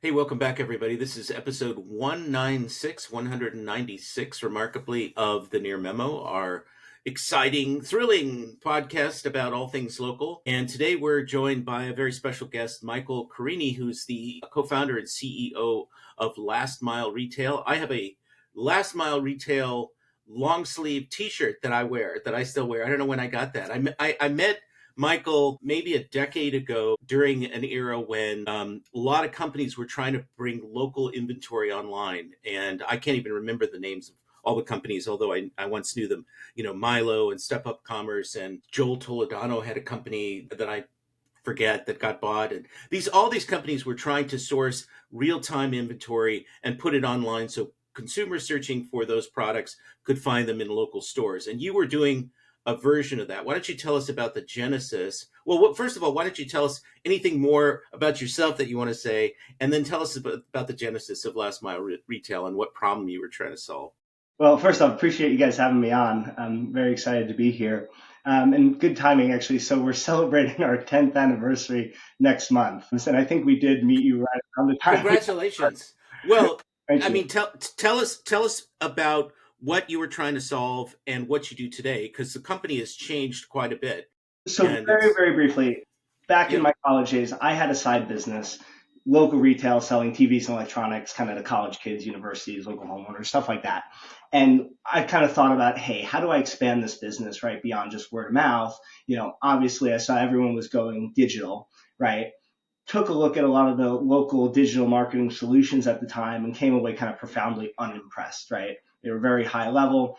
Hey, welcome back, everybody. This is episode 196, remarkably, of the Near Memo, our exciting, thrilling podcast about all things local. And today we're joined by a very special guest, Michael Carini, who's the co-founder and CEO of Last Mile Retail. I have a Last Mile Retail long sleeve t-shirt that I still wear. I don't know when I got that. I met Michael, maybe a decade ago, during an era when a lot of companies were trying to bring local inventory online. And I can't even remember the names of all the companies, although I once knew them. Milo and Step Up Commerce, and Joel Toledano had a company that I forget that got bought. And all these companies were trying to source real-time inventory and put it online so consumers searching for those products could find them in local stores. And you were doing a version of that. Why don't you tell us about the genesis? Well, first of all, why don't you tell us anything more about yourself that you want to say, and then tell us about the genesis of Last Mile Retail and what problem you were trying to solve. Well, first off, appreciate you guys having me on. I'm very excited to be here. And good timing, actually. So we're celebrating our 10th anniversary next month. And I think we did meet you right around the time. Congratulations. Well, Thank I you. mean, tell us about what you were trying to solve and what you do today, because the company has changed quite a bit. So very, very briefly, back in my college days, I had a side business, local retail, selling TVs and electronics, kind of to college kids, universities, local homeowners, stuff like that. And I kind of thought about, hey, how do I expand this business, right, beyond just word of mouth? Obviously I saw everyone was going digital, right? Took a look at a lot of the local digital marketing solutions at the time and came away kind of profoundly unimpressed, right? They were very high level.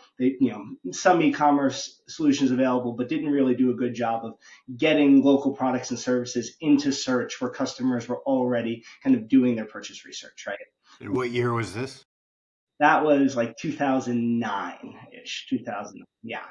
Some e-commerce solutions available, but didn't really do a good job of getting local products and services into search where customers were already kind of doing their purchase research, right? And what year was this? That was like 2009-ish, 2000, yeah.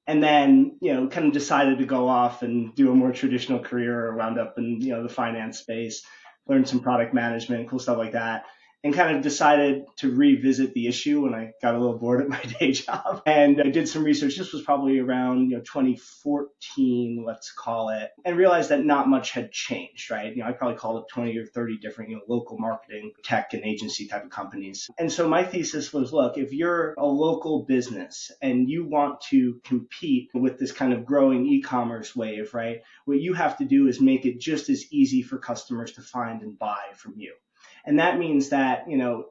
And then, kind of decided to go off and do a more traditional career, wound up in, the finance space, learned some product management, cool stuff like that, and kind of decided to revisit the issue when I got a little bored at my day job. And I did some research. This was probably around, 2014, let's call it, and realized that not much had changed, right? I probably called up 20 or 30 different, local marketing, tech, and agency type of companies. And so my thesis was, look, if you're a local business and you want to compete with this kind of growing e-commerce wave, right, what you have to do is make it just as easy for customers to find and buy from you. And that means that,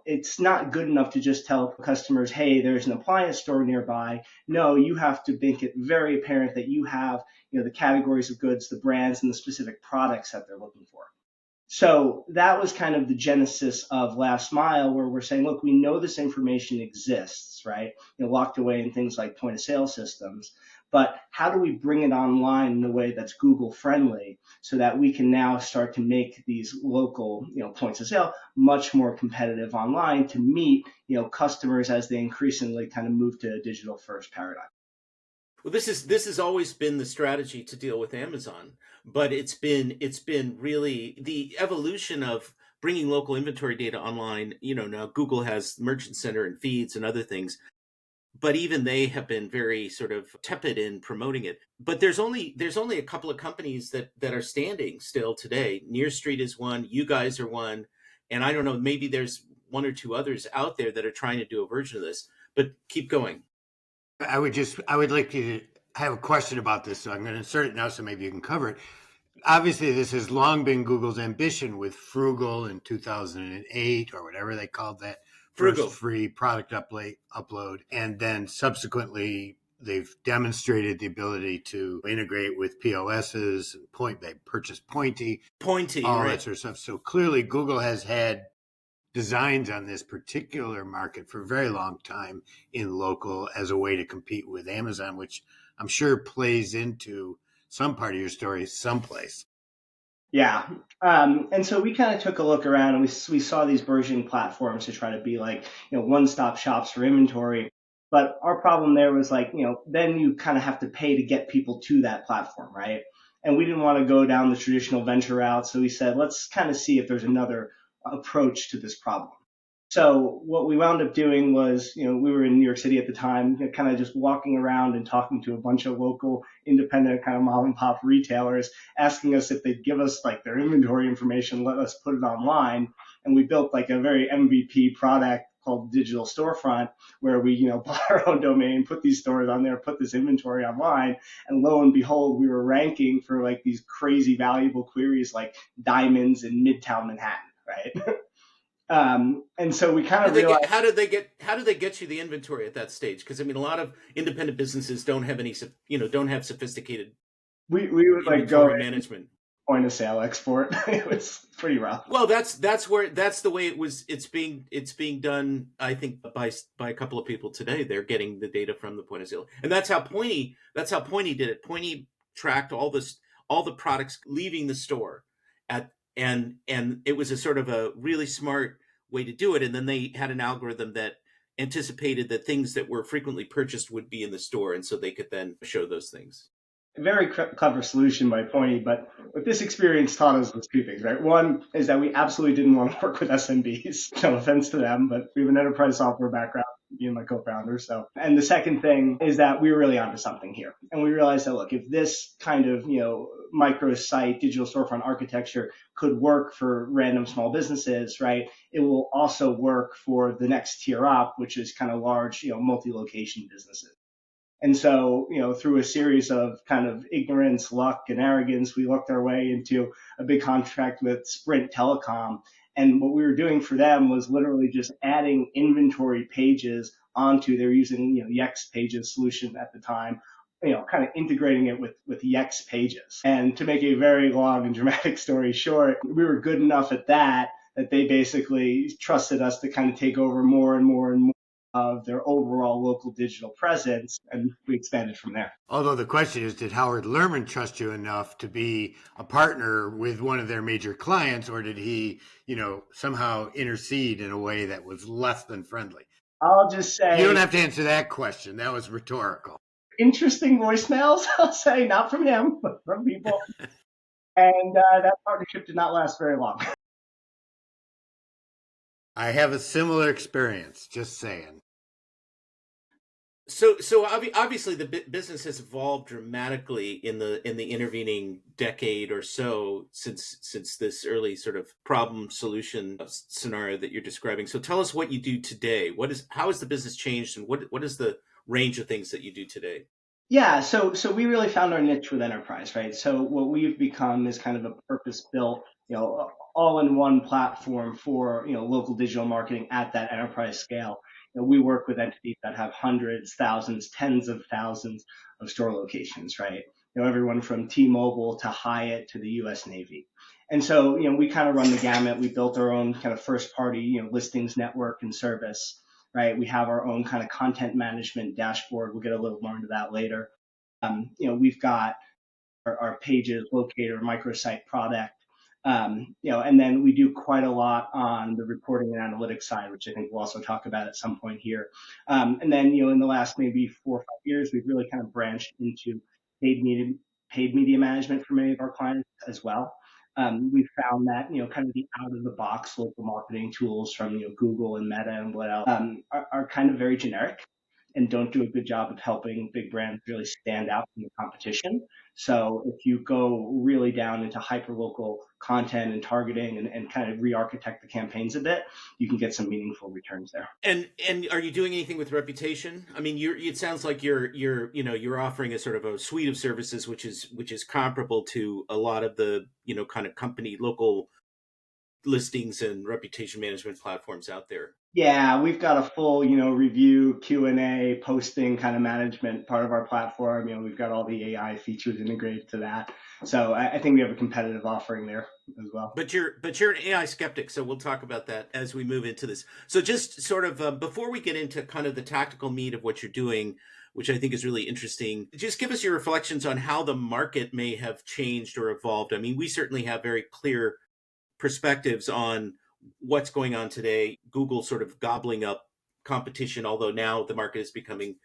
it's not good enough to just tell customers, hey, there's an appliance store nearby. No, you have to make it very apparent that you have, the categories of goods, the brands, and the specific products that they're looking for. So that was kind of the genesis of Last Mile, where we're saying, look, we know this information exists, right? Locked away in things like point of sale systems. But how do we bring it online in a way that's Google friendly so that we can now start to make these local, points of sale much more competitive online to meet, customers as they increasingly kind of move to a digital first paradigm? Well, this has always been the strategy to deal with Amazon, but it's been really the evolution of bringing local inventory data online. Now Google has Merchant Center and feeds and other things, but even they have been very sort of tepid in promoting it. But there's only a couple of companies that are standing still today. Near Street is one, you guys are one, and I don't know, maybe there's one or two others out there that are trying to do a version of this. But keep going. I would like you to have a question about this, so I'm going to insert it now so maybe you can cover it. Obviously, this has long been Google's ambition with Frugal in 2008 or whatever they called that. Frugal. First free product upload. And then subsequently, they've demonstrated the ability to integrate with POSs, they purchased Pointy, all right. that sort of stuff. So clearly, Google has had designs on this particular market for a very long time in local as a way to compete with Amazon, which I'm sure plays into some part of your story someplace. Yeah. And so we kind of took a look around and we saw these burgeoning platforms to try to be like, one-stop shops for inventory. But our problem there was like, then you kind of have to pay to get people to that platform, right? And we didn't want to go down the traditional venture route. So we said, let's kind of see if there's another approach to this problem. So what we wound up doing was, we were in New York City at the time, kind of just walking around and talking to a bunch of local independent kind of mom and pop retailers, asking us if they'd give us like their inventory information, let us put it online. and we built like a very MVP product called Digital Storefront, where we, bought our own domain, put these stores on there, put this inventory online, and lo and behold, we were ranking for like these crazy valuable queries like diamonds in Midtown Manhattan, right? And so we kind of realized, how did they get you the inventory at that stage? Because I mean, a lot of independent businesses don't have any, don't have sophisticated we would like go inventory management. point of sale export. It was pretty rough. Well, that's the way it was. It's being done. I think by a couple of people today. They're getting the data from the point of sale, and that's how Pointy did it. Pointy tracked all the products leaving the store, and it was a sort of a really smart way to do it. And then they had an algorithm that anticipated that things that were frequently purchased would be in the store, and so they could then show those things. A very clever solution by Pointy, but what this experience taught us was two things, right? One is that we absolutely didn't want to work with SMBs. No offense to them, but we have an enterprise software background, me and my co-founder. So, and the second thing is that we were really onto something here. And we realized that, look, if this kind of, microsite digital storefront architecture could work for random small businesses, right, it will also work for the next tier up, which is kind of large, multi-location businesses. And so, through a series of kind of ignorance, luck, and arrogance, we looked our way into a big contract with Sprint Telecom. And what we were doing for them was literally just adding inventory pages onto, they're using, Yext Pages solution at the time, kind of integrating it with Yext Pages. And to make a very long and dramatic story short, we were good enough at that they basically trusted us to kind of take over more and more and more of their overall local digital presence, and we expanded from there. Although the question is, did Howard Lerman trust you enough to be a partner with one of their major clients, or did he, somehow intercede in a way that was less than friendly? I'll just say... You don't have to answer that question. That was rhetorical. Interesting voicemails, I'll say, not from him, but from people. And that partnership did not last very long. I have a similar experience, just saying. So obviously the business has evolved dramatically in the intervening decade or so since this early sort of problem solution scenario that you're describing. So tell us what you do today. How has the business changed, and what is the range of things that you do today? Yeah, so we really found our niche with enterprise, right? So what we've become is kind of a purpose-built, all-in-one platform for, local digital marketing at that enterprise scale. We work with entities that have hundreds, thousands, tens of thousands of store locations, right? Everyone from T-Mobile to Hyatt to the U.S. Navy. And so, we kind of run the gamut. We built our own kind of first-party, listings network and service, right? We have our own kind of content management dashboard. We'll get a little more into that later. We've got our pages, locator, microsite product. And then we do quite a lot on the reporting and analytics side, which I think we'll also talk about at some point here. And then, in the last maybe 4 or 5 years, we've really kind of branched into paid media management for many of our clients as well. We found that, kind of the out of the box local marketing tools from, Google and Meta and what else, are kind of very generic and don't do a good job of helping big brands really stand out from the competition. So if you go really down into hyperlocal content and targeting and kind of re-architect the campaigns a bit, you can get some meaningful returns there. And are you doing anything with reputation? I mean, it sounds like you're offering a sort of a suite of services which is comparable to a lot of the kind of company local listings and reputation management platforms out there. Yeah, we've got a full, review, Q&A, posting kind of management part of our platform. We've got all the AI features integrated to that. So I think we have a competitive offering there as well. But you're an AI skeptic, so we'll talk about that as we move into this. So just sort of before we get into kind of the tactical meat of what you're doing, which I think is really interesting, just give us your reflections on how the market may have changed or evolved. I mean, we certainly have very clear perspectives on what's going on today. Google sort of gobbling up competition, although now the market is becoming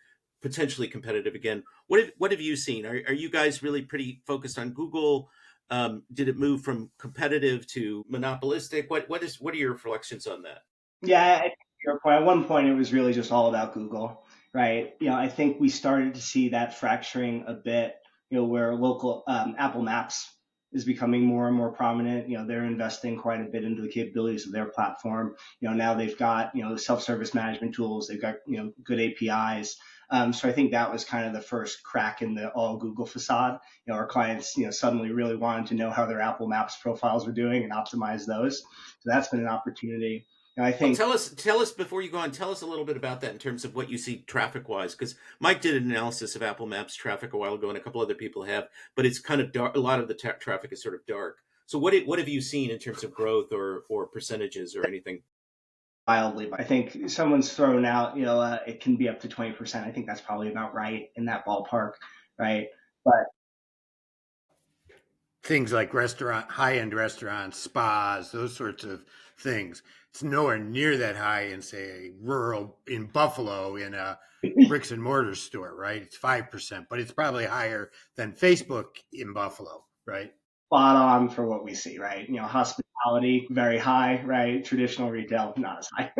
potentially competitive again. What have you seen? Are you guys really pretty focused on Google? Did it move from competitive to monopolistic? What are your reflections on that? Yeah, to your point, at one point it was really just all about Google, right? I think we started to see that fracturing a bit, where local Apple Maps is becoming more and more prominent. They're investing quite a bit into the capabilities of their platform. Now they've got, self-service management tools. They've got, good APIs. So I think that was kind of the first crack in the all Google facade. Our clients, suddenly really wanted to know how their Apple Maps profiles were doing and optimize those. So that's been an opportunity. I Well, think tell us before you go on. Tell us a little bit about that in terms of what you see traffic wise, because Mike did an analysis of Apple Maps traffic a while ago, and a couple other people have. But it's kind of dark. A lot of the traffic is sort of dark. So what have you seen in terms of growth or percentages or anything? wildly, I think someone's thrown out, it can be up to 20%. I think that's probably about right in that ballpark, right? But Things like high end restaurants, spas, those sorts of things. It's nowhere near that high in, say, rural in Buffalo in a bricks and mortar store, right? It's 5%, but it's probably higher than Facebook in Buffalo, right? spot on for what we see, right? Hospitality, very high, right? Traditional retail, not as high.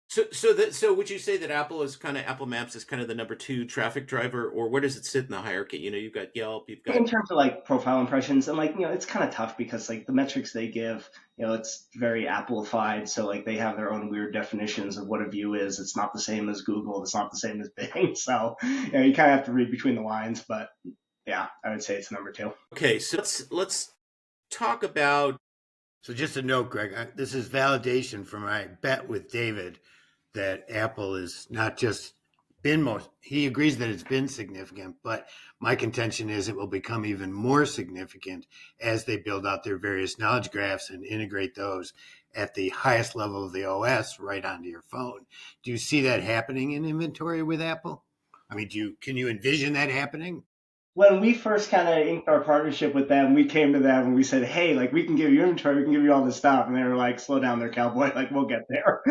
So would you say that Apple Maps is kind of the number two traffic driver, or where does it sit in the hierarchy? You've got Yelp, you've got In terms of like profile impressions, and like, it's kind of tough because like the metrics they give, it's very Appleified. So like they have their own weird definitions of what a view is. It's not the same as Google. It's not the same as Bing. So, you kind of have to read between the lines, but yeah, I would say it's number two. okay. So let's talk about. So just a note, Greg, this is validation for my bet with David that Apple is not just been most, he agrees that it's been significant, but my contention is it will become even more significant as they build out their various knowledge graphs and integrate those at the highest level of the OS right onto your phone. Do you see that happening in inventory with Apple? I mean, can you envision that happening? When we first kind of inked our partnership with them, we came to them and we said, "Hey, like we can give you inventory, we can give you all this stuff," and they were like, "Slow down there, cowboy. Like we'll get there."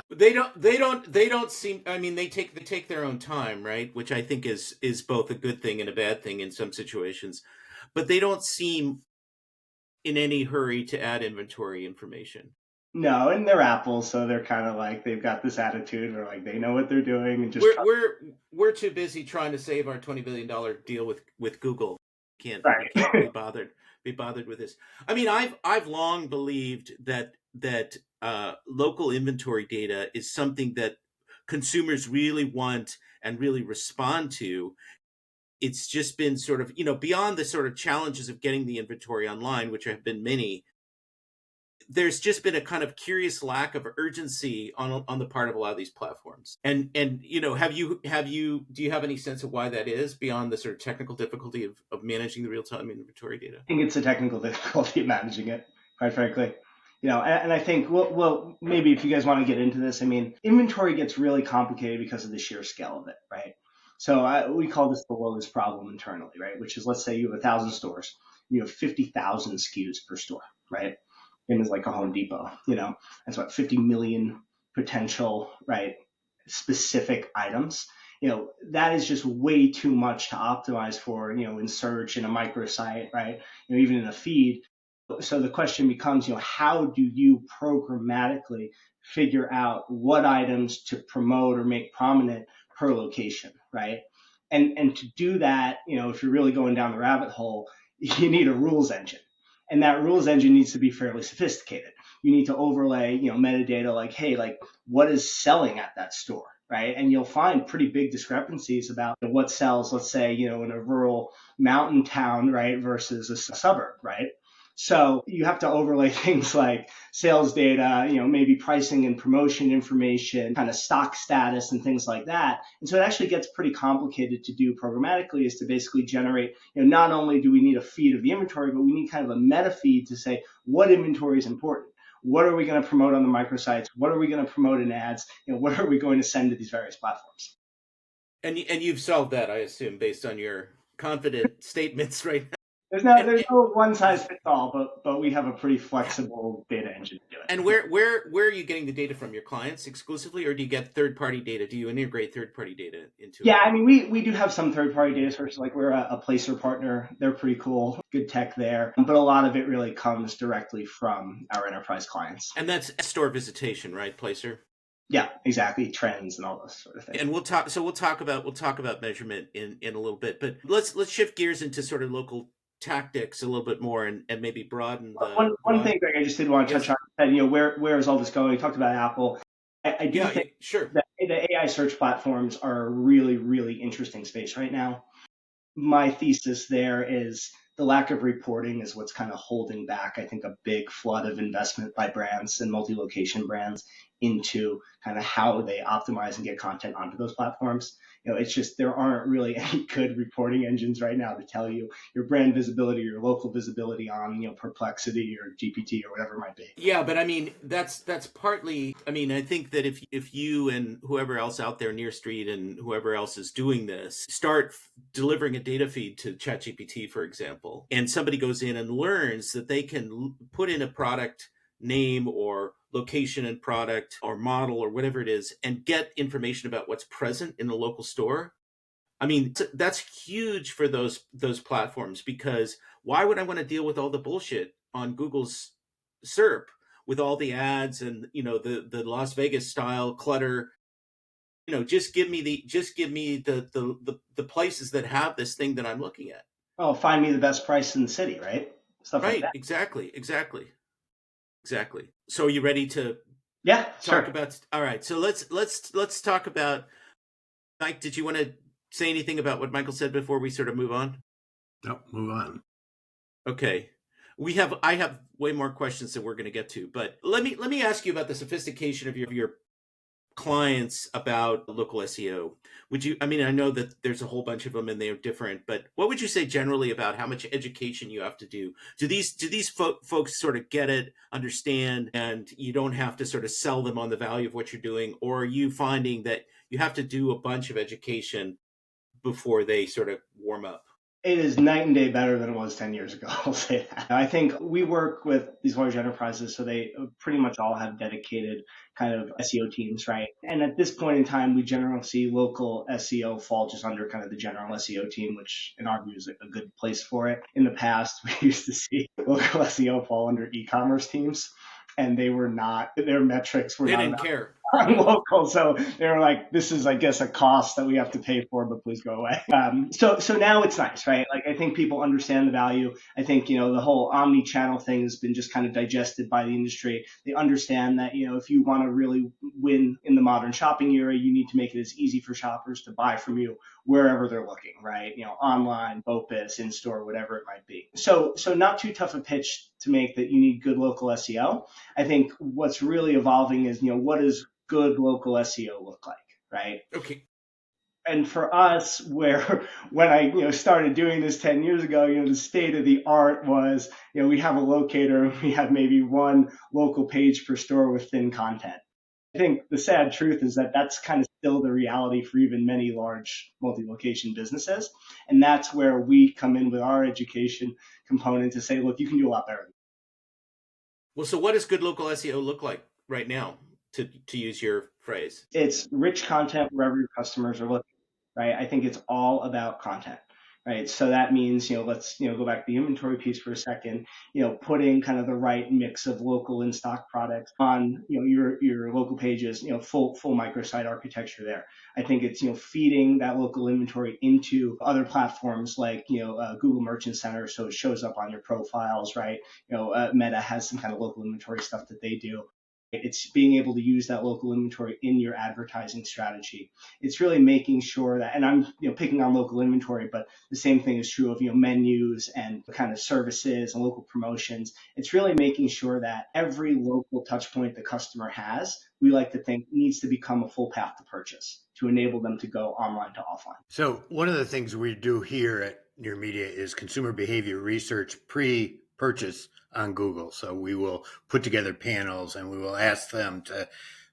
They don't seem. I mean, they take their own time, right? Which I think is both a good thing and a bad thing in some situations. But they don't seem in any hurry to add inventory information. No, and they're Apple, so they're kind of like they've got this attitude where like they know what they're doing and just We're trust. we're we're too busy trying to save our $20 billion deal with Google. We Right. can't be bothered with this. I mean, I've long believed that local inventory data is something that consumers really want and really respond to. It's just been sort of, beyond the sort of challenges of getting the inventory online, which have been many. There's just been a kind of curious lack of urgency on the part of a lot of these platforms. And do you have any sense of why that is beyond the sort of technical difficulty of managing the real time inventory data? I think it's a technical difficulty managing it, quite frankly. And I think, well, maybe if you guys want to get into this, I mean, inventory gets really complicated because of the sheer scale of it, right? So we call this the Lowe's problem internally, right? Which is, let's say you have 1,000 stores, you have 50,000 SKUs per store, right? Same as like a Home Depot, that's what 50 million potential, right? Specific items. That is just way too much to optimize for, in search, in a microsite, right? Even in a feed. So the question becomes, how do you programmatically figure out what items to promote or make prominent per location, right? And to do that, if you're really going down the rabbit hole, you need a rules engine. And that rules engine needs to be fairly sophisticated. You need to overlay, metadata like, hey, like what is selling at that store, right? And you'll find pretty big discrepancies about what sells, let's say, in a rural mountain town, right, versus a suburb, right? So you have to overlay things like sales data, maybe pricing and promotion information, kind of stock status and things like that. And so it actually gets pretty complicated to do programmatically, is to basically generate, not only do we need a feed of the inventory, but we need kind of a meta feed to say what inventory is important. What are we going to promote on the microsites? What are we going to promote in ads? What are we going to send to these various platforms? And you've solved that, I assume, based on your confident statements right now. There's no And there's no one size fits all, but we have a pretty flexible data engine to do it. and where are you getting the data from? Your clients exclusively, or do you get third party data? Do you integrate third party data into Yeah, it? I mean, we do have some third party data sources, like we're a Placer partner. They're pretty cool, good tech there. But a lot of it really comes directly from our enterprise clients. And that's store visitation, right, Placer? Yeah, exactly. Trends and all those sort of things. And we'll talk about measurement in a little bit, but let's shift gears into sort of local tactics a little bit more and maybe broaden the One thing, Greg, I just did want to touch yes. on, and where is all this going? We talked about Apple. I do Yeah, think sure. that the AI search platforms are a really, really interesting space right now. My thesis there is the lack of reporting is what's kind of holding back, I think, a big flood of investment by brands and multi-location brands into kind of how they optimize and get content onto those platforms. It's just there aren't really any good reporting engines right now to tell you your brand visibility, your local visibility on, Perplexity or GPT or whatever it might be. Yeah, but I mean that's partly. I mean, I think that if you and whoever else out there near street and whoever else is doing this start delivering a data feed to ChatGPT, for example, and somebody goes in and learns that they can put in a product name or location and product or model or whatever it is and get information about what's present in the local store. I mean, that's huge for those platforms because why would I want to deal with all the bullshit on Google's SERP with all the ads and the Las Vegas style clutter? Just give me the places that have this thing that I'm looking at. Oh, find me the best price in the city, right? Stuff like Right, that. exactly. So are you ready to Yeah, talk sure. about all right, so let's talk about Mike, did you want to say anything about what Michael said before we sort of move on? No, move on. Okay. I have way more questions that we're going to get to, but let me ask you about the sophistication of your clients about local SEO. Would you I mean I know that there's a whole bunch of them and they're different, but what would you say generally about how much education you have to do? Do these folks sort of get it, understand, and you don't have to sort of sell them on the value of what you're doing, or are you finding that you have to do a bunch of education before they sort of warm up? It is night and day better than it was 10 years ago. I'll say that. I think we work with these large enterprises, so they pretty much all have dedicated kind of SEO teams, right? And at this point in time, we generally see local SEO fall just under kind of the general SEO team, which in our view is a good place for it. In the past, we used to see local SEO fall under e-commerce teams, and they were not, their metrics were They not didn't care. on local. So they were like, this is, I guess, a cost that we have to pay for, but please go away. So now it's nice, right? Like, I think people understand the value. I think, the whole omni-channel thing has been just kind of digested by the industry. They understand that, if you want to really win in the modern shopping era, you need to make it as easy for shoppers to buy from you wherever they're looking, right? Online, BOPIS, in-store, whatever it might be. So not too tough a pitch to make that you need good local SEO. I think what's really evolving is, what does good local SEO look like, right? Okay. And for us, where when I started doing this 10 years ago, the state of the art was, we have a locator and we have maybe one local page per store with thin content. I think the sad truth is that that's kind of still the reality for even many large multi-location businesses. And that's where we come in with our education component to say, look, you can do a lot better. Well, so what does good local SEO look like right now, to use your phrase? It's rich content wherever your customers are looking, right? I think it's all about content, right? So that means, let's, go back to the inventory piece for a second, putting kind of the right mix of local in stock products on, your local pages, full microsite architecture there. I think it's, feeding that local inventory into other platforms like, Google Merchant Center. So it shows up on your profiles, right? Meta has some kind of local inventory stuff that they do. It's being able to use that local inventory in your advertising strategy. It's really making sure that, and I'm picking on local inventory, but the same thing is true of menus and kind of services and local promotions. It's really making sure that every local touch point the customer has, we like to think needs to become a full path to purchase to enable them to go online to offline. So one of the things we do here at Near Media is consumer behavior research pre-purchase on Google. So we will put together panels and we will ask them to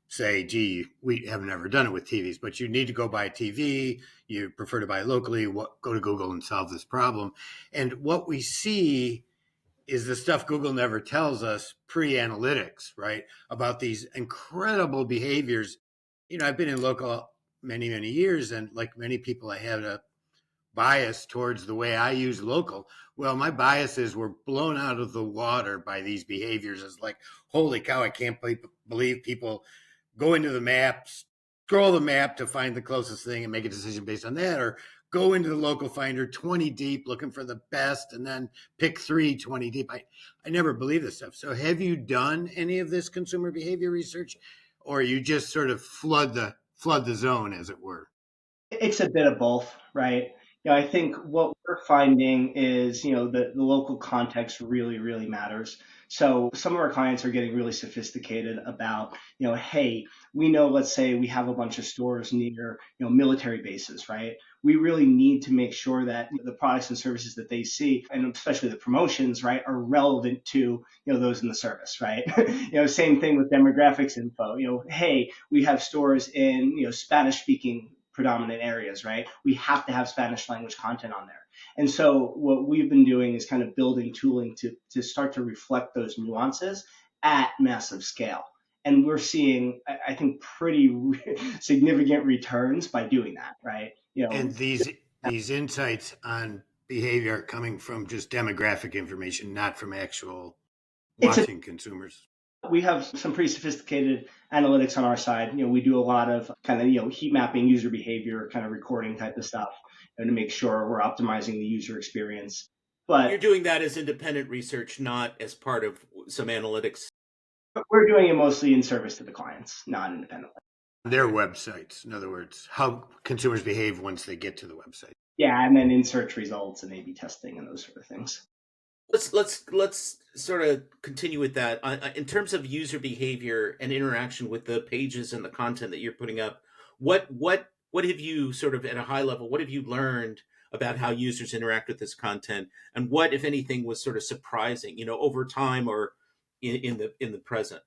say, gee, we have never done it with TVs, but you need to go buy a TV. You prefer to buy locally. Go to Google and solve this problem. And what we see is the stuff Google never tells us pre-analytics, right? About these incredible behaviors. I've been in local many, many years, and like many people, I had a bias towards the way I use local. Well, my biases were blown out of the water by these behaviors. It's like, holy cow, I can't believe people go into the maps, scroll the map to find the closest thing and make a decision based on that, or go into the local finder 20 deep looking for the best and then pick 20 deep. I never believe this stuff. So have you done any of this consumer behavior research, or you just sort of flood the zone, as it were? It's a bit of both, right? I think what we're finding is, the local context really, really matters. So some of our clients are getting really sophisticated about, hey, we know, let's say we have a bunch of stores near, military bases, right? We really need to make sure that the products and services that they see, and especially the promotions, right, are relevant to, those in the service, right? Same thing with demographics info. Hey, we have stores in, Spanish speaking predominant areas, right? We have to have Spanish language content on there. And so what we've been doing is kind of building tooling to start to reflect those nuances at massive scale. And we're seeing, I think, pretty significant returns by doing that, right? And these insights on behavior are coming from just demographic information, not from actual it's a watching consumers. we have some pretty sophisticated analytics on our side. We do a lot of kind of, heat mapping, user behavior, kind of recording type of stuff, to make sure we're optimizing the user experience. You're But doing that as independent research, not as part of some analytics. we're doing it mostly in service to the clients, not independently. Their websites, in other words, how consumers behave once they get to the website. Yeah, and then in search results and A/B testing and those sort of things. Let's sort of continue with that. In terms of user behavior and interaction with the pages and the content that you're putting up, what have you sort of at a high level? What have you learned about how users interact with this content, and what, if anything, was sort of surprising, over time or in the present?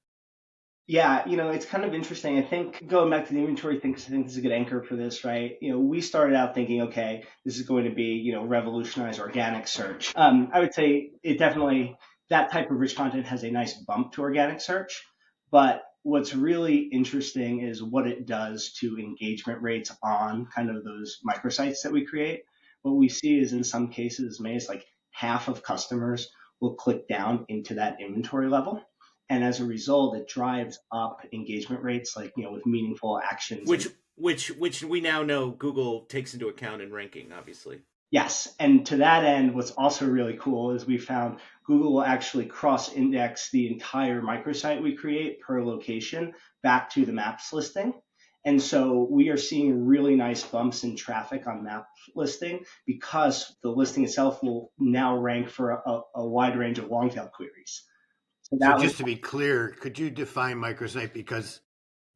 Yeah, it's kind of interesting. I think going back to the inventory thing, 'cause I think this is a good anchor for this, right? We started out thinking, okay, this is going to be, revolutionize organic search. I would say it definitely, that type of rich content has a nice bump to organic search. But what's really interesting is what it does to engagement rates on kind of those microsites that we create. What we see is in some cases, maybe it's like half of customers will click down into that inventory level, and as a result, it drives up engagement rates, like, with meaningful actions. Which which we now know Google takes into account in ranking, obviously. Yes, and to that end, what's also really cool is we found Google will actually cross-index the entire microsite we create per location back to the maps listing. And so we are seeing really nice bumps in traffic on map listing because the listing itself will now rank for a wide range of long tail queries. So So that was just to be clear, could you define microsite? Because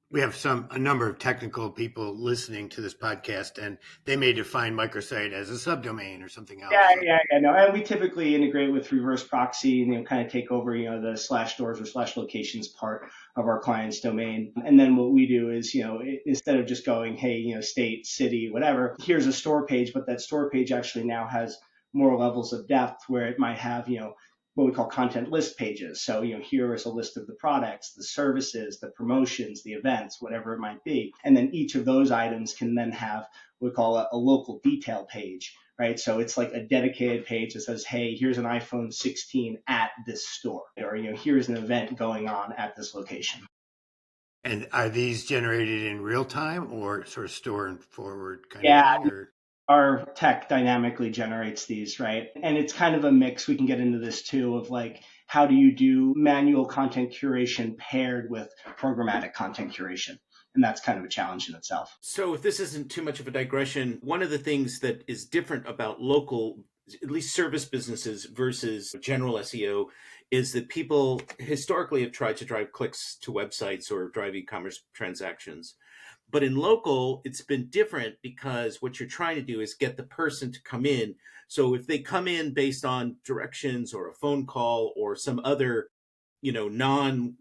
we have a number of technical people listening to this podcast, and they may define microsite as a subdomain or something Yeah, else. So yeah, yeah, no, and we typically integrate with reverse proxy and kind of take over, the slash stores or slash locations part of our client's domain. And then what we do is, instead of just going, hey, state, city, whatever, here's a store page, but that store page actually now has more levels of depth where it might have, what we call content list pages. So, here is a list of the products, the services, the promotions, the events, whatever it might be. And then each of those items can then have what we call a local detail page, right? So it's like a dedicated page that says, hey, here's an iPhone 16 at this store, or, here's an event going on at this location. and are these generated in real time or sort of store and forward kind of Yeah, thing? Or our tech dynamically generates these, right? And it's kind of a mix. We can get into this too of like, how do you do manual content curation paired with programmatic content curation? And that's kind of a challenge in itself. So, if this isn't too much of a digression, one of the things that is different about local, at least service businesses versus general SEO, is that people historically have tried to drive clicks to websites or drive e-commerce transactions. But in local, it's been different because what you're trying to do is get the person to come in. So if they come in based on directions or a phone call or some other, non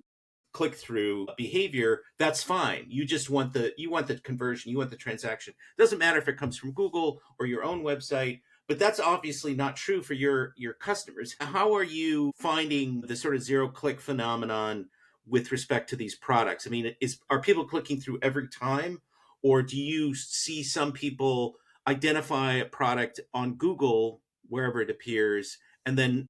click through behavior, that's fine. You want the conversion, you want the transaction. Doesn't matter if it comes from Google or your own website, but that's obviously not true for your customers. How are you finding the sort of zero click phenomenon with respect to these products? I mean, are people clicking through every time, or do you see some people identify a product on Google wherever it appears and then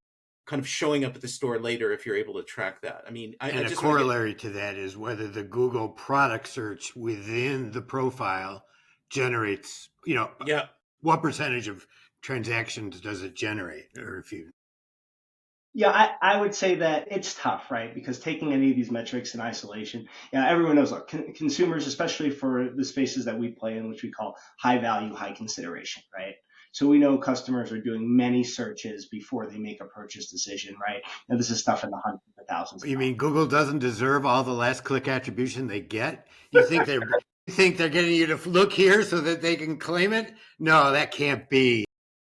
kind of showing up at the store later if you're able to track that. I mean, I And a just want to get. corollary to that is whether the Google product search within the profile generates, Yeah. what percentage of transactions does it generate? Or if you, Yeah, I would say that it's tough, right? Because taking any of these metrics in isolation, yeah, everyone knows, look, consumers, especially for the spaces that we play in, which we call high value, high consideration, right? So we know customers are doing many searches before they make a purchase decision, right? And this is stuff in the hundreds of thousands of you dollars. mean Google doesn't deserve all the last click attribution they get? You think they're getting you to look here so that they can claim it? No, that can't be.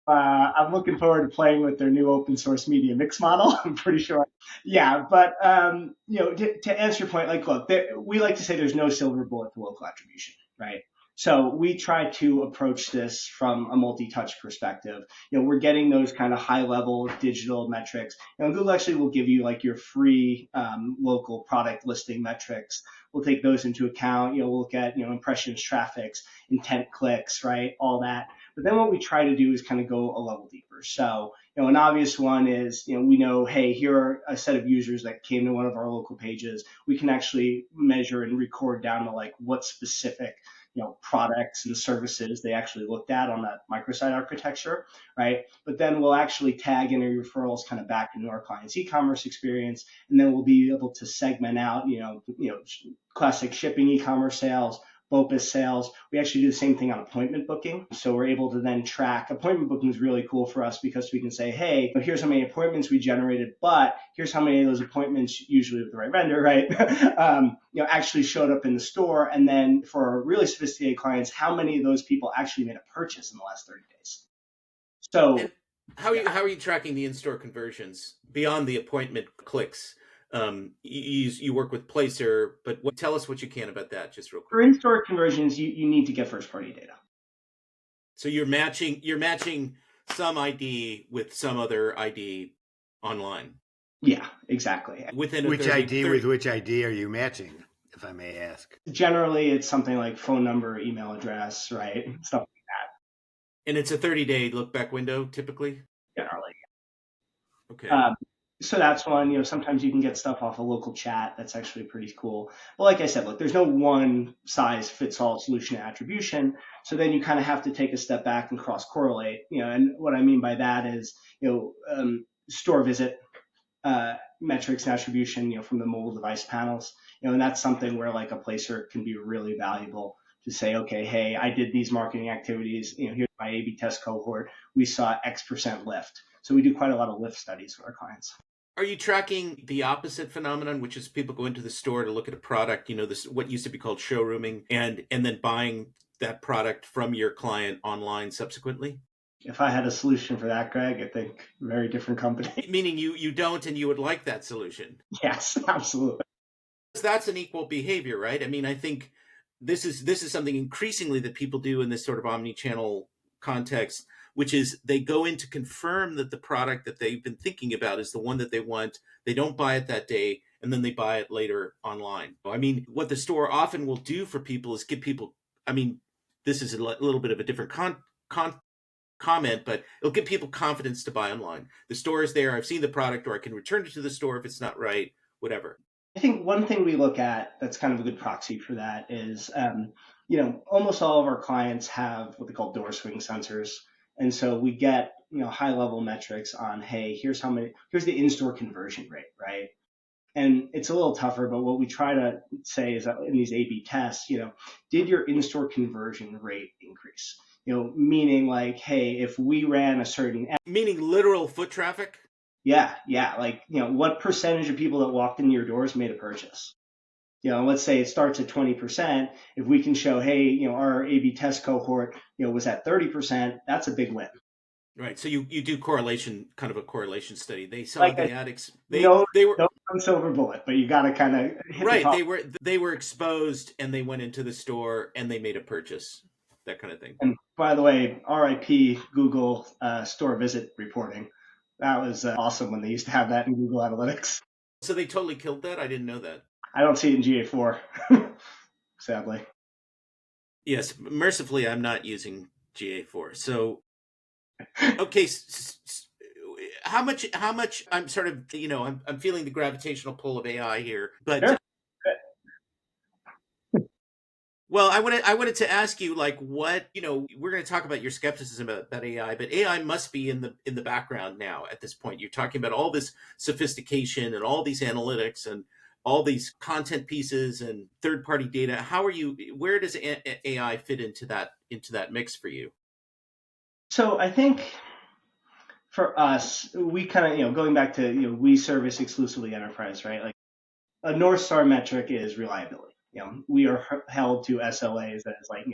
I'm looking forward to playing with their new open source media mix model. I'm pretty sure. Yeah, but to answer your point, like, look, we like to say there's no silver bullet to local attribution, right? So we try to approach this from a multi-touch perspective. We're getting those kind of high-level digital metrics. Google actually will give you like your free local product listing metrics. We'll take those into account. We'll look at impressions, traffics, intent clicks, right? All that. But then what we try to do is kind of go a level deeper. So, an obvious one is, we know, hey, here are a set of users that came to one of our local pages. We can actually measure and record down to like what specific, products and services they actually looked at on that microsite architecture, right? But then we'll actually tag any referrals kind of back into our client's e-commerce experience, and then we'll be able to segment out, classic shipping e-commerce sales, BOPIS sales. We actually do the same thing on appointment booking. So we're able to then track appointment booking is really cool for us because we can say, hey, but here's how many appointments we generated, but here's how many of those appointments, usually with the right vendor, right, actually showed up in the store. And then for our really sophisticated clients, how many of those people actually made a purchase in the last 30 days? And So how are you tracking the in-store conversions beyond the appointment clicks? You work with Placer, but tell us what you can about that, just real for quick. in-store conversions, you need to get first-party data. So you're matching some ID with some other ID online. Yeah, exactly. Within a Which 30, ID 30 with which ID are you matching, if I may ask? Generally, it's something like phone number, email address, right? Stuff and it's a 30-day look back window typically. generally. Okay. Um, so that's one. Sometimes you can get stuff off a local chat. That's actually pretty cool. But like I said, look, there's no one size fits all solution to attribution. So then you kind of have to take a step back and cross correlate. And what I mean by that is, store visit metrics and attribution, from the mobile device panels. And that's something where like a placer can be really valuable to say, okay, hey, I did these marketing activities. Here's my A/B test cohort. We saw X% lift. So we do quite a lot of lift studies with our clients. Are you tracking the opposite phenomenon, which is people go into the store to look at a product, this what used to be called showrooming, and then buying that product from your client online subsequently? If I had a solution for that, Greg, I think very different company. Meaning you don't, and you would like that solution. Yes, absolutely. That's an equal behavior, right? I mean, I think this is something increasingly that people do in this sort of omni-channel context, which is they go in to confirm that the product that they've been thinking about is the one that they want. They don't buy it that day, and then they buy it later online. I mean, what the store often will do for people is give people, I mean, this is a little bit of a different comment, but it'll give people confidence to buy online. The store is there. I've seen the product, or I can return it to the store if it's not right, whatever. I think one thing we look at that's kind of a good proxy for that is, almost all of our clients have what they call door swing sensors. And so we get, high level metrics on, hey, here's the in-store conversion rate, right? And it's a little tougher, but what we try to say is that in these A/B tests, did your in-store conversion rate increase? Meaning like, hey, if we ran a certain, Meaning literal foot traffic? yeah, like, what percentage of people that walked into your doors made a purchase? Let's say it starts at 20%. If we can show, hey, our A/B test cohort, was at 30%, that's a big win. Right. So you do correlation, kind of a correlation study. They saw Like I the addicts. no, They were no silver bullet, but you got to kind of hit the right. top. They were exposed, and they went into the store and they made a purchase. That kind of thing. And by the way, RIP Google store visit reporting. That was awesome when they used to have that in Google Analytics. So they totally killed that. I didn't know that. I don't see it in GA4, sadly. Yes, mercifully, I'm not using GA4. So, okay, how much I'm sort of, I'm feeling the gravitational pull of AI here, but Sure. well, I wanted to ask you, like, what, we're going to talk about your skepticism about AI, but AI must be in the background now at this point. You're talking about all this sophistication and all these analytics and all these content pieces and third party data. Where does AI fit into that mix for you? So I think for us, we kind of, going back to, we service exclusively enterprise, right? Like a North Star metric is reliability. We are held to SLAs that is like,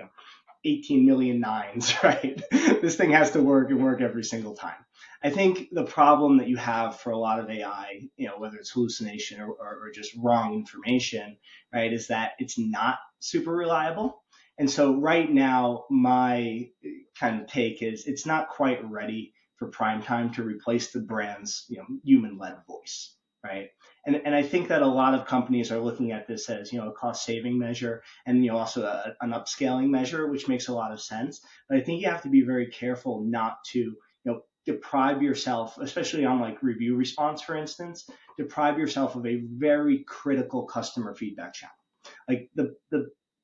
18 million nines, right? This thing has to work and work every single time. I think the problem that you have for a lot of AI, whether it's hallucination or just wrong information, right, is that it's not super reliable. And so right now, my kind of take is it's not quite ready for prime time to replace the brand's, human-led voice, right? And I think that a lot of companies are looking at this as, a cost saving measure and, also an upscaling measure, which makes a lot of sense. But I think you have to be very careful not to, deprive yourself, especially on like review response, for instance, deprive yourself of a very critical customer feedback channel. Like the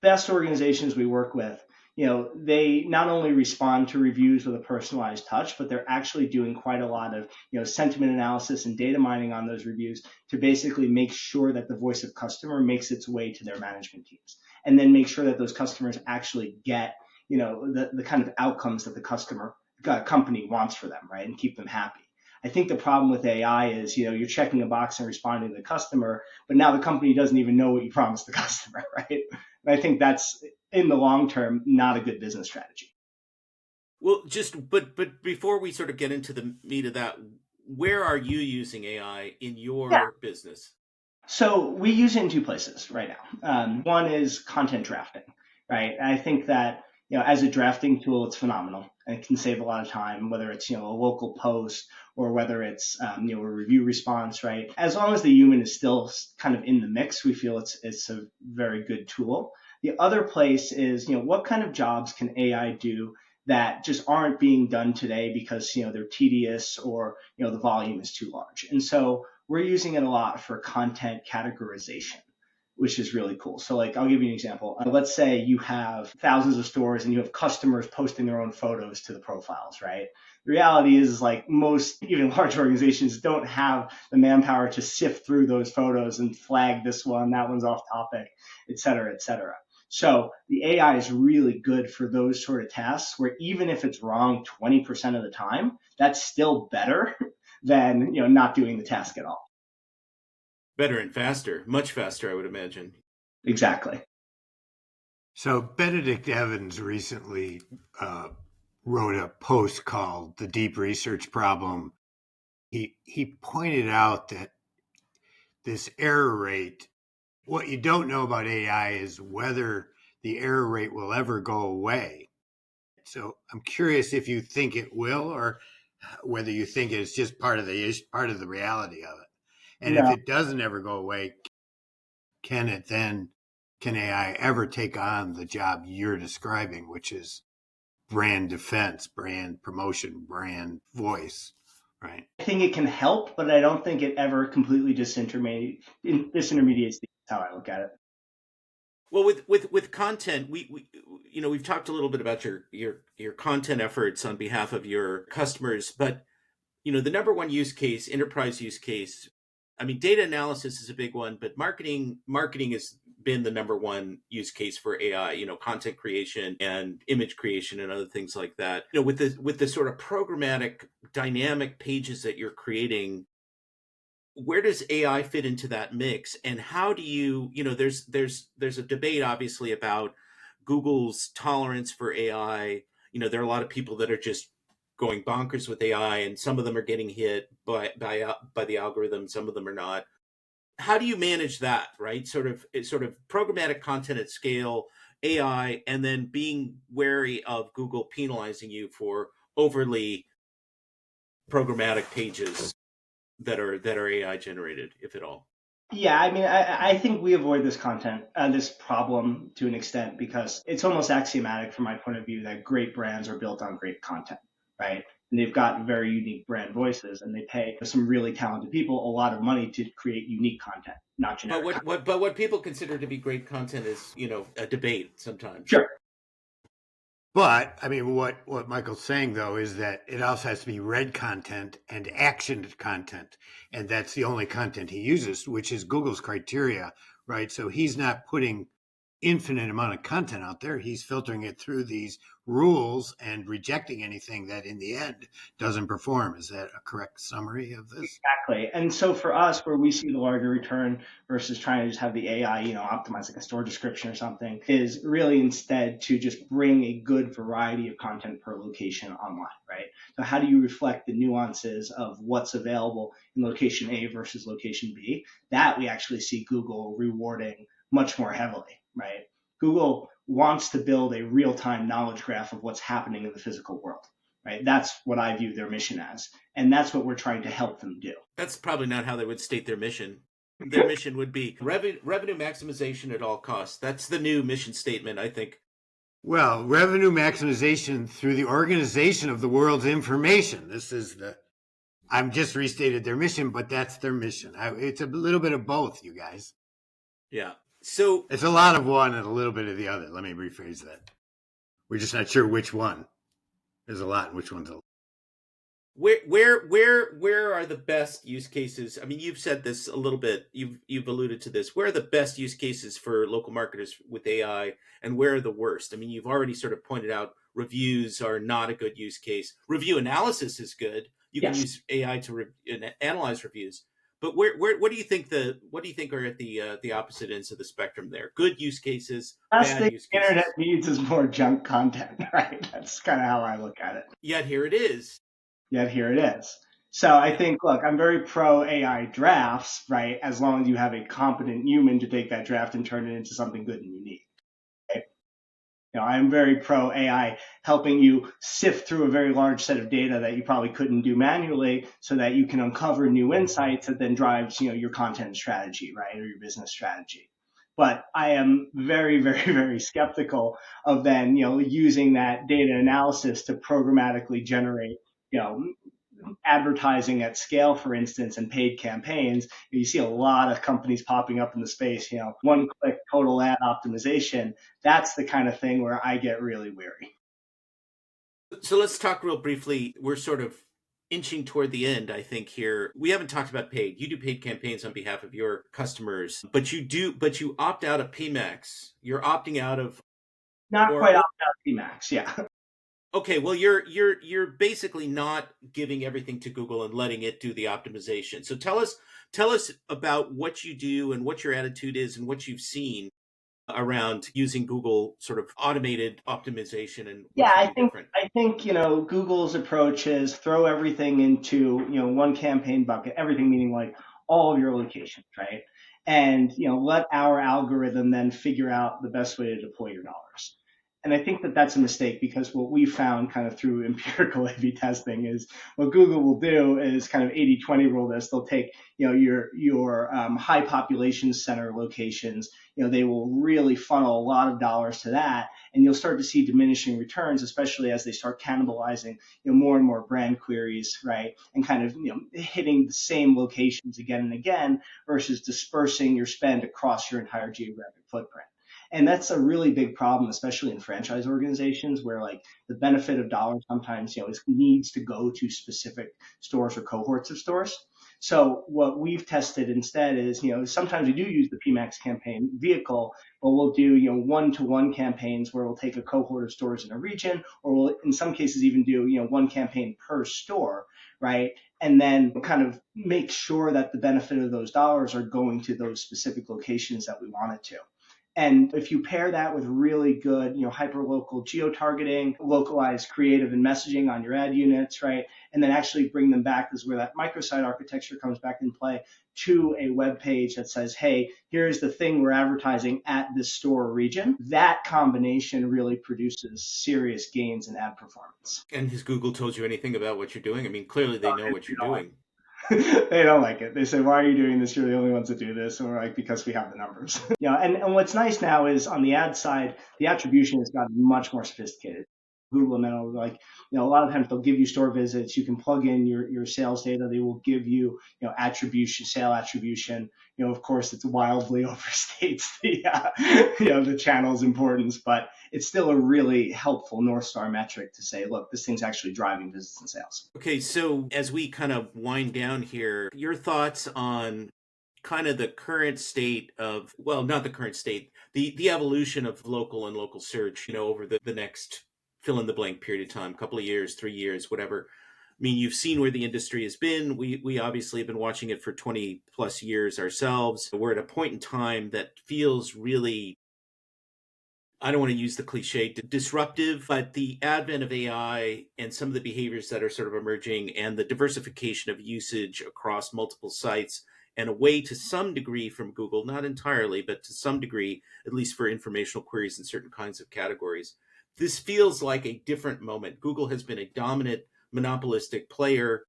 best organizations we work with, they not only respond to reviews with a personalized touch, but they're actually doing quite a lot of, sentiment analysis and data mining on those reviews to basically make sure that the voice of customer makes its way to their management teams, and then make sure that those customers actually get, the kind of outcomes that the customer company wants for them, right, and keep them happy. I think the problem with AI is, you're checking a box and responding to the customer, but now the company doesn't even know what you promised the customer, right? And I think that's in the long term not a good business strategy. Well, but before we sort of get into the meat of that, where are you using AI in Yeah. your business? So we use it in two places right now. One is content drafting, right? And I think that, as a drafting tool, it's phenomenal and it can save a lot of time, whether it's, a local post or whether it's, a review response, right? As long as the human is still kind of in the mix, we feel it's a very good tool. The other place is, what kind of jobs can AI do that just aren't being done today because, they're tedious or, the volume is too large. And so we're using it a lot for content categorization, which is really cool. So, like, I'll give you an example. Let's say you have thousands of stores and you have customers posting their own photos to the profiles, right? The reality is, like, most even large organizations don't have the manpower to sift through those photos and flag this one, that one's off topic, et cetera, et cetera. So the AI is really good for those sort of tasks where even if it's wrong 20% of the time, that's still better than, not doing the task at all. Better and faster, much faster, I would imagine. Exactly. So Benedict Evans recently wrote a post called "The Deep Research Problem." He pointed out that this error rate, what you don't know about AI is whether the error rate will ever go away. So I'm curious if you think it will, or whether you think it's just part of the reality of it. And if No. it doesn't ever go away, can AI ever take on the job you're describing, which is brand defense, brand promotion, brand voice, right? I think it can help, but I don't think it ever completely disintermediates the how I look at it. Well, with content, we've talked a little bit about your content efforts on behalf of your customers, but the number one use case, enterprise use case, I mean, data analysis is a big one, but marketing has been the number one use case for AI, content creation and image creation and other things like that. With the sort of programmatic dynamic pages that you're creating, where does AI fit into that mix? And how do there's a debate obviously about Google's tolerance for AI. There are a lot of people that are just going bonkers with AI, and some of them are getting hit by the algorithm, some of them are not. How do you manage that, right? Sort of programmatic content at scale, AI, and then being wary of Google penalizing you for overly programmatic pages that are AI generated, if at all. Yeah, I mean, I think we avoid this problem to an extent because it's almost axiomatic from my point of view that great brands are built on great content, right? and they've got very unique brand voices, and they pay some really talented people a lot of money to create unique content, not But generic content. what people consider to be great content is, a debate sometimes. Sure. But I mean, what Michael's saying though is that it also has to be read content and actioned content, and that's the only content he uses, which is Google's criteria, right? So he's not putting infinite amount of content out there. He's filtering it through these rules and rejecting anything that in the end doesn't perform. Is that a correct summary of this? Exactly. And so for us, where we see the larger return versus trying to just have the AI, optimize like a store description or something, is really instead to just bring a good variety of content per location online, right? So how do you reflect the nuances of what's available in location A versus location B? That we actually see Google rewarding much more heavily, right? Google wants to build a real-time knowledge graph of what's happening in the physical world, right? That's what I view their mission as. And that's what we're trying to help them do. That's probably not how they would state their mission. Their mission would be revenue maximization at all costs. That's the new mission statement, I think. Well, revenue maximization through the organization of the world's information. I'm just restated their mission, but that's their mission. It's a little bit of both, you guys. Yeah. So it's a lot of one and a little bit of the other. Let me rephrase that. We're just not sure which one. There's a lot, and which one's a lot. Where are the best use cases? I mean, you've said this a little bit. You've alluded to this. Where are the best use cases for local marketers with AI, and where are the worst? I mean, you've already sort of pointed out reviews are not a good use case. Review analysis is good. You can use AI to analyze reviews. But what do you think are at the opposite ends of the spectrum there? Good use cases, bad use cases. Internet needs is more junk content, right? That's kind of how I look at it. Yet here it is. So I think, look, I'm very pro AI drafts, right? As long as you have a competent human to take that draft and turn it into something good and unique. Right? I'm very pro AI helping you sift through a very large set of data that you probably couldn't do manually, so that you can uncover new insights that then drives, your content strategy, right, or your business strategy. But I am very, very, very skeptical of then, using that data analysis to programmatically generate, advertising at scale, for instance, and paid campaigns. You see a lot of companies popping up in the space, one-click total ad optimization. That's the kind of thing where I get really weary. So let's talk real briefly. We're sort of inching toward the end, I think, here. We haven't talked about paid. You do paid campaigns on behalf of your customers, but you opt out of PMax. You're opting out of not quite opt out of PMax, yeah. Okay, well, you're basically not giving everything to Google and letting it do the optimization. So tell us about what you do and what your attitude is and what you've seen around using Google sort of automated optimization and I think Google's approach is throw everything into one campaign bucket. Everything meaning like all of your locations, right? And let our algorithm then figure out the best way to deploy your dollars. And I think that that's a mistake, because what we found kind of through empirical A/B testing is what Google will do is kind of 80-20 rule this. They'll take your high population center locations. They will really funnel a lot of dollars to that, and you'll start to see diminishing returns, especially as they start cannibalizing more and more brand queries, right? And kind of hitting the same locations again and again versus dispersing your spend across your entire geographic footprint. And that's a really big problem, especially in franchise organizations, where like the benefit of dollars sometimes, needs to go to specific stores or cohorts of stores. So what we've tested instead is, sometimes we do use the PMax campaign vehicle, but we'll do, one-to-one campaigns where we'll take a cohort of stores in a region, or we'll in some cases even do, one campaign per store, right? And then kind of make sure that the benefit of those dollars are going to those specific locations that we want it to. And if you pair that with really good, hyper-local geo-targeting, localized creative and messaging on your ad units, right? And then actually bring them back, this is where that microsite architecture comes back in play, to a web page that says, hey, here's the thing we're advertising at this store region. That combination really produces serious gains in ad performance. And has Google told you anything about what you're doing? I mean, clearly they know what you're doing. They don't like it. They say, why are you doing this? You're the only ones that do this. And we're like, because we have the numbers. And what's nice now is on the ad side, the attribution has gotten much more sophisticated. Google and they'll like, a lot of times they'll give you store visits. You can plug in your sales data. They will give you, attribution, sale attribution. Of course, it's wildly overstates the channel's importance, but it's still a really helpful North Star metric to say, look, this thing's actually driving business and sales. Okay, so as we kind of wind down here, your thoughts on kind of the current state of, well, not the current state, the evolution of local search, over the next fill in the blank period of time, couple of years, 3 years, whatever. I mean, you've seen where the industry has been. We obviously have been watching it for 20 plus years ourselves. We're at a point in time that feels really, I don't want to use the cliche disruptive, but the advent of AI and some of the behaviors that are sort of emerging and the diversification of usage across multiple sites and away to some degree from Google, not entirely, but to some degree, at least for informational queries in certain kinds of categories. This feels like a different moment. Google has been a dominant monopolistic player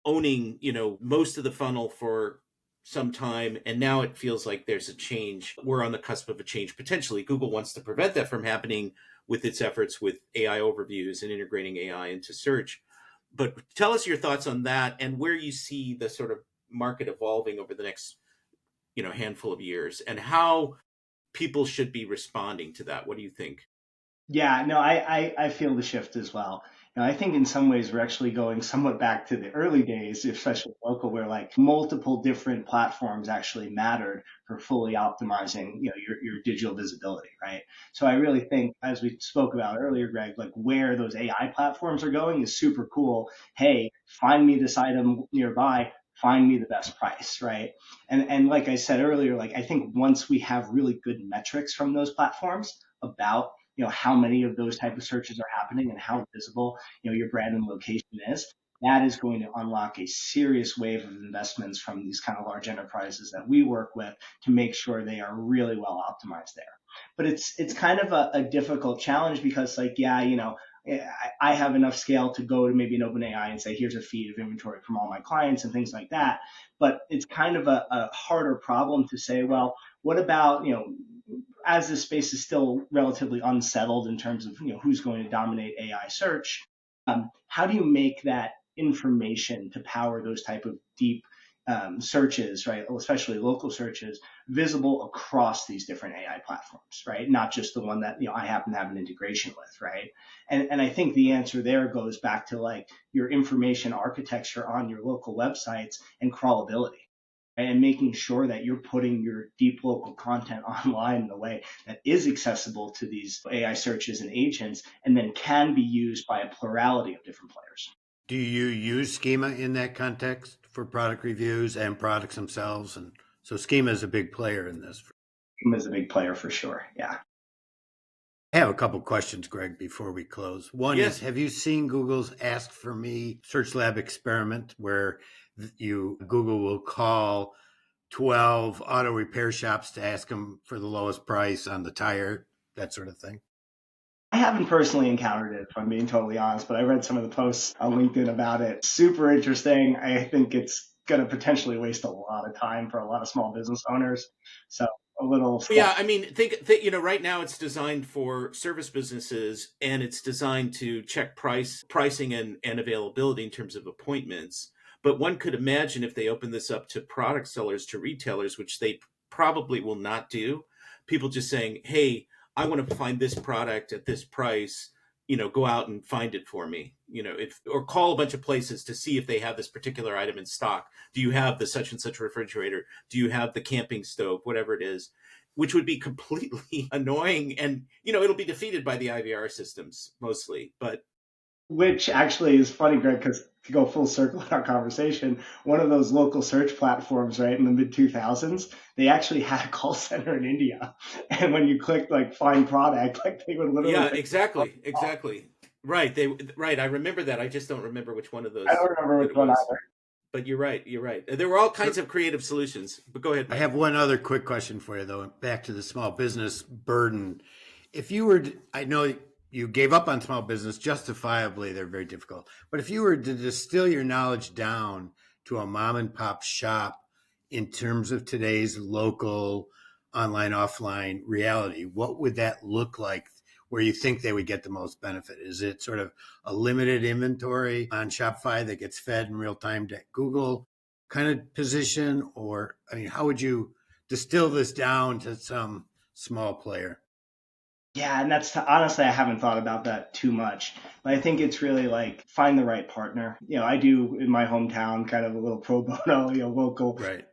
owning, most of the funnel for some time, and now it feels like there's a change. We're on the cusp of a change potentially. Google wants to prevent that from happening with its efforts with AI overviews and integrating AI into search. But tell us your thoughts on that and where you see the sort of market evolving over the next, handful of years, and how people should be responding to that. What do you think? Yeah, no, I feel the shift as well. I think in some ways we're actually going somewhat back to the early days, especially local, where like multiple different platforms actually mattered for fully optimizing, your digital visibility, right? So I really think, as we spoke about earlier, Greg, like where those AI platforms are going is super cool. Hey, find me this item nearby, find me the best price, right? And like I said earlier, like I think once we have really good metrics from those platforms about how many of those type of searches are happening and how visible your brand and location is, that is going to unlock a serious wave of investments from these kind of large enterprises that we work with to make sure they are really well optimized there. But it's kind of a difficult challenge because like, yeah, I have enough scale to go to maybe an OpenAI and say, here's a feed of inventory from all my clients and things like that. But it's kind of a harder problem to say, well, what about, as the space is still relatively unsettled in terms of who's going to dominate AI search, how do you make that information to power those type of deep searches, right? Especially local searches, visible across these different AI platforms, right? Not just the one that I happen to have an integration with, right? And I think the answer there goes back to like your information architecture on your local websites and crawlability, and making sure that you're putting your deep local content online in a way that is accessible to these AI searches and agents and then can be used by a plurality of different players. Do you use schema in that context for product reviews and products themselves? And so schema is a big player in this. Schema is a big player for sure. Yeah. I have a couple questions, Greg, before we close. One Yes. is, have you seen Google's Ask for Me Search Lab experiment where Google will call 12 auto repair shops to ask them for the lowest price on the tire, that sort of thing? I haven't personally encountered it, if I'm being totally honest, but I read some of the posts on LinkedIn about it. Super interesting. I think it's going to potentially waste a lot of time for a lot of small business owners. So a little Yeah, I mean, think right now it's designed for service businesses and it's designed to check pricing and availability in terms of appointments. But one could imagine if they open this up to product sellers, to retailers, which they probably will not do, people just saying, "Hey, I want to find this product at this price, go out and find it for me." If or call a bunch of places to see if they have this particular item in stock. Do you have the such and such refrigerator? Do you have the camping stove? Whatever it is, which would be completely annoying, and it'll be defeated by the IVR systems mostly. But which actually is funny, Greg, because to go full circle in our conversation, one of those local search platforms, right, in the mid 2000s, they actually had a call center in India. And when you clicked like find product, like they would literally yeah, pick up. exactly, right. I remember that. I just don't remember which one of I those don't remember that which it one was. either. But you're right. You're right. There were all So kinds of creative solutions. But go ahead, I Mike. have one other quick question for you, though. Back to the small business burden. If you were, I know you gave up on small business justifiably, they're very difficult. But if you were to distill your knowledge down to a mom and pop shop in terms of today's local online, offline reality, what would that look like? where you think they would get the most benefit? Is it sort of a limited inventory on Shopify that gets fed in real time to Google kind of position? Or, I mean, how would you distill this down to some small player? Yeah, and that's honestly, I haven't thought about that too much. But I think it's really like find the right partner. I do in my hometown kind of a little pro bono, local Right.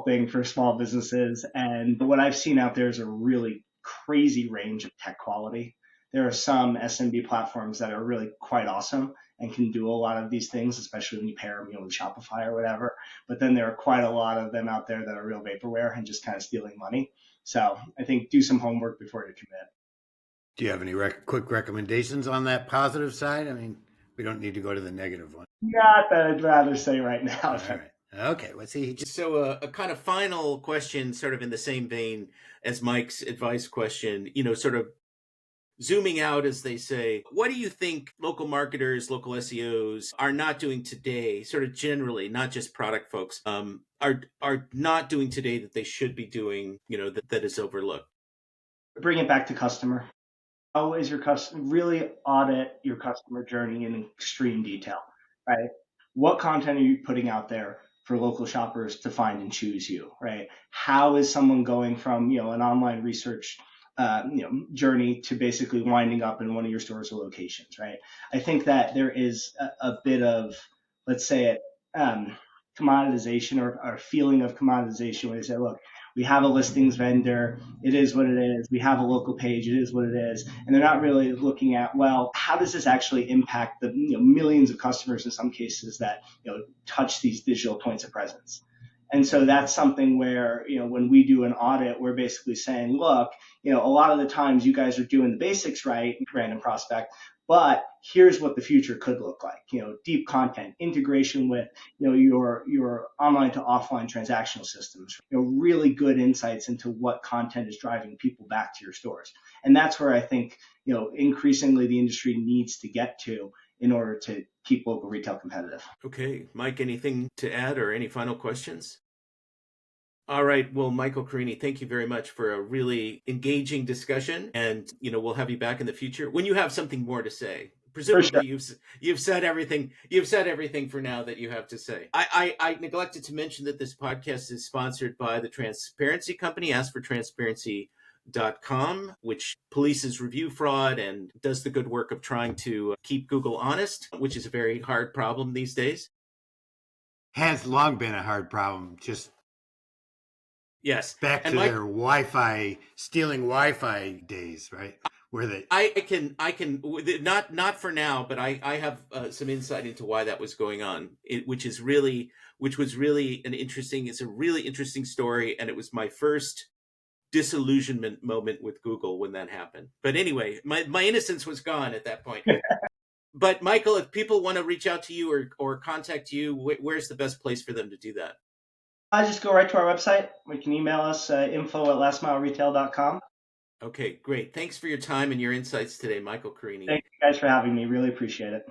thing for small businesses. And what I've seen out there is a really crazy range of tech quality. There are some SMB platforms that are really quite awesome and can do a lot of these things, especially when you pair them, with Shopify or whatever. But then there are quite a lot of them out there that are real vaporware and just kind of stealing money. So I think do some homework before you commit. Do you have any quick recommendations on that positive side? I mean, we don't need to go to the negative one. Not that I'd rather say right now. All right. Okay. Let's see. So, a kind of final question, sort of in the same vein as Mike's advice question, sort of zooming out, as they say, what do you think local marketers, local SEOs are not doing today, sort of generally, not just product folks, are not doing today that they should be doing, that is overlooked? Bring it back to customer. How is your customer? Really audit your customer journey in extreme detail, right? What content are you putting out there for local shoppers to find and choose you, right? How is someone going from an online research journey to basically winding up in one of your stores or locations, right? I think that there is a bit of, let's say it, commoditization or feeling of commoditization where they say, look, we have a listings vendor. It is what it is. We have a local page. It is what it is. And they're not really looking at, well, how does this actually impact the millions of customers in some cases that touch these digital points of presence? And so that's something where, when we do an audit, we're basically saying, look, a lot of the times you guys are doing the basics right, random prospect, but here's what the future could look like. Deep content, integration with, your online to offline transactional systems, really good insights into what content is driving people back to your stores. And that's where I think, increasingly the industry needs to get to in order to keep local retail competitive. Okay, Mike, anything to add or any final questions? All right. Well, Michael Carini, thank you very much for a really engaging discussion. And, we'll have you back in the future when you have something more to say. For sure. Presumably you've said everything. You've said everything for now that you have to say. I neglected to mention that this podcast is sponsored by the Transparency Company. Ask for transparency.com, which polices review fraud and does the good work of trying to keep Google honest, which is a very hard problem these days. Has long been a hard problem. Just Yes. back to And Mike, their Wi-Fi, stealing Wi-Fi days, right? Where they I can not for now, but I have some insight into why that was going on, which was really it's a really interesting story, and it was my first disillusionment moment with Google when that happened. But anyway, my innocence was gone at that point. But Michael, if people want to reach out to you or contact you, where's the best place for them to do that? I just go right to our website. You can email us info@lastmileretail.com. Okay, great. Thanks for your time and your insights today, Michael Carini. Thank you guys for having me. Really appreciate it.